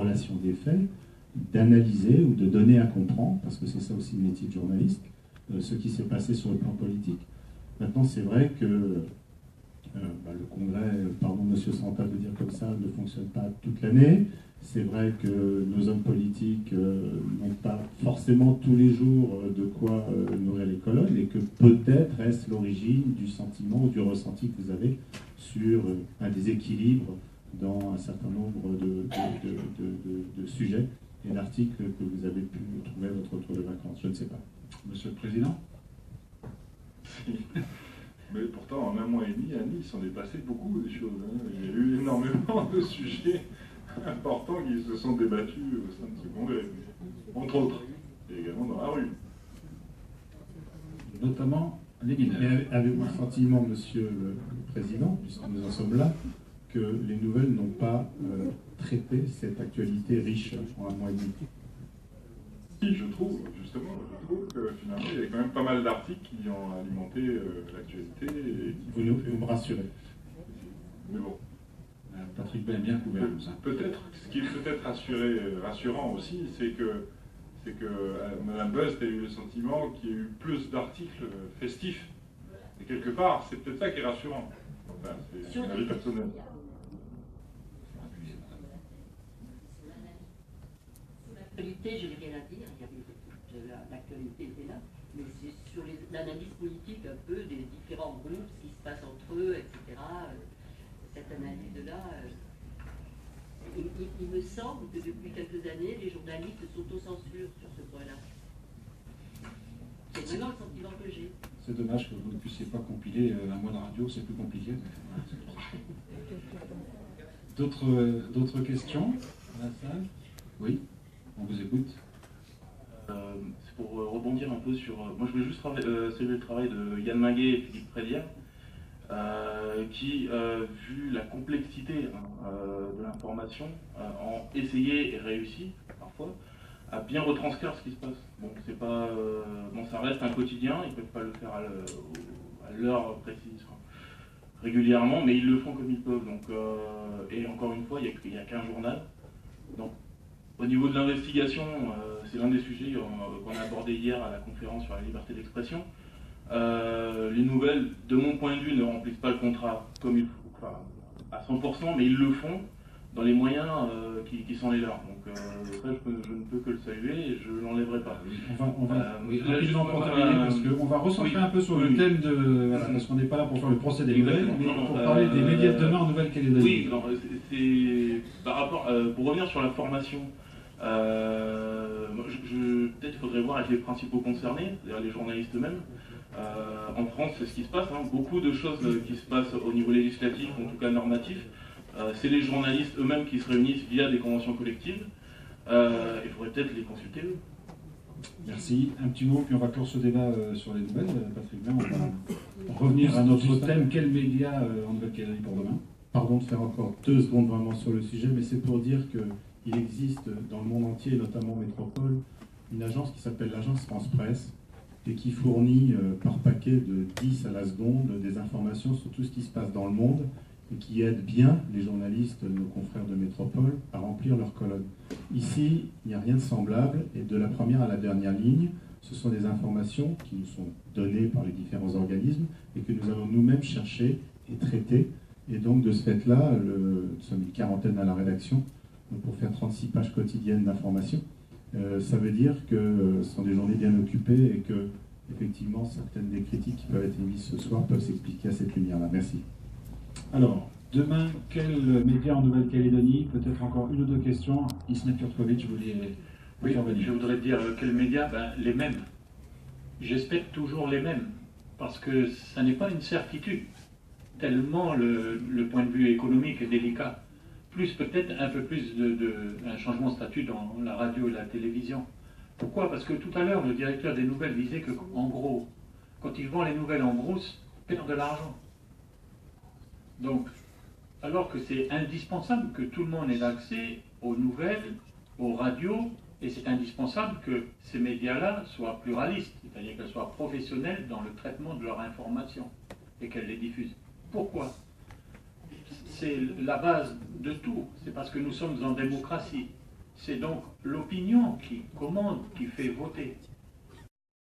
corrélation des faits, d'analyser ou de donner à comprendre, parce que c'est ça aussi le métier de journaliste, ce qui s'est passé sur le plan politique. Maintenant, c'est vrai que le Congrès, pardon Monsieur Santa de dire comme ça, ne fonctionne pas toute l'année. C'est vrai que nos hommes politiques n'ont pas forcément tous les jours de quoi nourrir les colonnes, et que peut-être est-ce l'origine du sentiment ou du ressenti que vous avez sur un déséquilibre dans un certain nombre de sujets et d'articles que vous avez pu trouver à votre retour de vacances. Je ne sais pas. Monsieur le Président. Mais pourtant, en un mois et demi, à Nice, on est passé beaucoup de choses. Il y a eu énormément de sujets importants qui se sont débattus au sein de ce congrès, entre autres, et également dans la rue. Notamment les mineurs. Mais avez-vous le sentiment, Monsieur le Président, puisque nous en sommes là, que les nouvelles n'ont pas traité cette actualité riche en un mois et demi? Si, je trouve que finalement, il y a quand même pas mal d'articles qui ont alimenté l'actualité. Et qui Vous me rassurez. Mais bon. Patrick Bay est bien couvert comme ça. Peut-être, ce qui est peut-être rassurant aussi, c'est que Mme Bust a eu le sentiment qu'il y a eu plus d'articles festifs. Et quelque part, c'est peut-être ça qui est rassurant. Enfin, c'est un avis personnel. L'actualité, je n'ai rien à dire, l'actualité était là, mais c'est sur l'analyse politique un peu des différents groupes, ce qui se passe entre eux, etc. Cette analyse-là, il me semble que depuis quelques années, les journalistes s'autocensurent sur ce point-là. C'est vraiment le sentiment que j'ai. C'est dommage que vous ne puissiez pas compiler un mois de radio, c'est plus compliqué. D'autres questions à la salle? Oui, on vous écoute. C'est pour rebondir un peu sur... moi, je voulais juste saluer le travail de Yann Minguet et Philippe Prédière, qui, vu la complexité de l'information, ont essayé et réussi, parfois, à bien retranscrire ce qui se passe. Bon, c'est pas... bon, ça reste un quotidien, ils ne peuvent pas le faire à l'heure précise, quoi, régulièrement, mais ils le font comme ils peuvent. Donc, et encore une fois, il n'y a qu'un journal. Donc, au niveau de l'investigation, c'est l'un des sujets qu'on a abordé hier à la conférence sur la liberté d'expression. Les nouvelles, de mon point de vue, ne remplissent pas le contrat comme il faut, enfin, à 100%, mais ils le font dans les moyens qui sont les leurs. Donc ça, je ne peux que le saluer et je ne l'enlèverai pas. On va rapidement pour terminer, parce qu'on va recentrer un peu sur le thème de... Voilà, parce qu'on n'est pas là pour faire le procès des nouvelles, mais pour parler des médias de demain en Nouvelle-Calédonie. Oui, c'est par rapport... pour revenir sur la formation, peut-être qu'il faudrait voir avec les principaux concernés, c'est-à-dire les journalistes eux-mêmes. En France, c'est ce qui se passe, hein. Beaucoup de choses qui se passent au niveau législatif, en tout cas normatif. C'est les journalistes eux-mêmes qui se réunissent via des conventions collectives. Il faudrait peut-être les consulter eux. Merci. Un petit mot, puis on va clore ce débat sur les nouvelles. Patrick Blanc, on va revenir à notre thème. Quels médias en Nouvelle-Calédonie pour demain? Pardon de faire encore 2 secondes vraiment sur le sujet, mais c'est pour dire qu'il existe dans le monde entier, notamment en métropole, une agence qui s'appelle l'agence France Presse, et qui fournit par paquet de 10 à la seconde des informations sur tout ce qui se passe dans le monde, et qui aide bien les journalistes, nos confrères de métropole, à remplir leurs colonnes. Ici, il n'y a rien de semblable, et de la première à la dernière ligne, ce sont des informations qui nous sont données par les différents organismes, et que nous allons nous-mêmes chercher et traiter. Et donc, de ce fait-là, nous sommes une quarantaine à la rédaction, pour faire 36 pages quotidiennes d'informations. Ça veut dire que ce sont des journées bien occupées et que, effectivement, certaines des critiques qui peuvent être émises ce soir peuvent s'expliquer à cette lumière-là. Merci. Alors, demain, quels médias en Nouvelle-Calédonie? Peut-être encore une ou 2 questions. Ismet Kurtkovic, vous voulez intervenir? Je voudrais dire quels médias? Les mêmes. J'espère toujours les mêmes, parce que ça n'est pas une certitude, tellement le point de vue économique est délicat. Plus peut-être un peu plus un changement de statut dans la radio et la télévision. Pourquoi? Parce que tout à l'heure, le directeur des nouvelles disait que, en gros, quand il vend les nouvelles en gros, il perd de l'argent. Donc, alors que c'est indispensable que tout le monde ait accès aux nouvelles, aux radios, et c'est indispensable que ces médias-là soient pluralistes, c'est-à-dire qu'elles soient professionnelles dans le traitement de leur information et qu'elles les diffusent. Pourquoi? C'est la base de tout. C'est parce que nous sommes en démocratie. C'est donc l'opinion qui commande, qui fait voter.